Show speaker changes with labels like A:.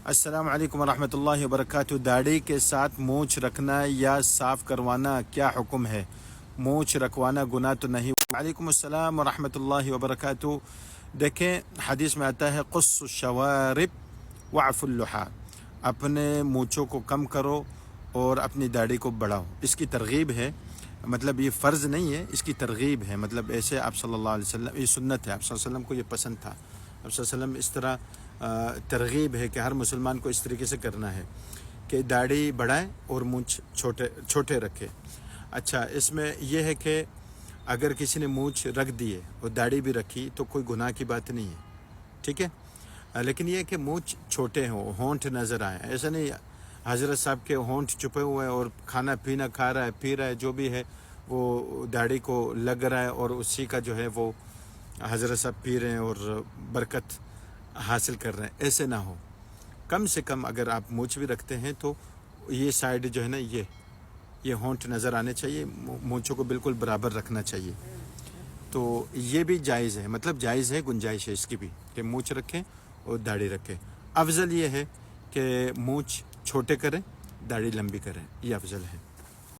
A: السلام علیکم ورحمۃ اللہ وبرکاتہ۔ داڑھی کے ساتھ مونچھ رکھنا یا صاف کروانا کیا حکم ہے؟ مونچھ رکھوانا گناہ تو نہیں؟ وعلیکم السلام ورحمۃ اللہ وبرکاتہ۔ دیکھیں، حدیث میں آتا ہے قص الشوارب وعف اللحا، اپنے مونچھوں کو کم کرو اور اپنی داڑھی کو بڑھاؤ۔ اس کی ترغیب ہے، مطلب یہ فرض نہیں ہے، اس کی ترغیب ہے، مطلب ایسے آپ صلی اللہ علیہ وسلم، یہ سنت ہے، آپ صلی اللہ علیہ وسلم کو یہ پسند تھا۔ آپ صلی اللہ علیہ وسلم اس طرح ترغیب ہے کہ ہر مسلمان کو اس طریقے سے کرنا ہے کہ داڑھی بڑھائیں اور مونچھ چھوٹے رکھے۔ اچھا، اس میں یہ ہے کہ اگر کسی نے مونچھ رکھ دیے اور داڑھی بھی رکھی تو کوئی گناہ کی بات نہیں ہے، ٹھیک ہے، لیکن یہ ہے کہ مونچھ چھوٹے ہوں، ہونٹ نظر آئے۔ ایسا نہیں حضرت صاحب کے ہونٹ چھپے ہوئے ہیں اور کھانا پینا کھا رہا ہے، پی رہا ہے، جو بھی ہے وہ داڑھی کو لگ رہا ہے اور اسی کا جو ہے وہ حضرت صاحب پی رہے ہیں اور برکت حاصل کر رہے ہیں، ایسے نہ ہو۔ کم سے کم اگر آپ مونچھ بھی رکھتے ہیں تو یہ سائڈ جو ہے نا، یہ ہونٹ نظر آنے چاہیے، مونچھوں کو بالکل برابر رکھنا چاہیے۔ تو یہ بھی جائز ہے، مطلب جائز ہے، گنجائش ہے اس کی بھی کہ مونچھ رکھیں اور داڑھی رکھیں۔ افضل یہ ہے کہ مونچھ چھوٹے کریں، داڑھی لمبی کریں، یہ افضل ہے۔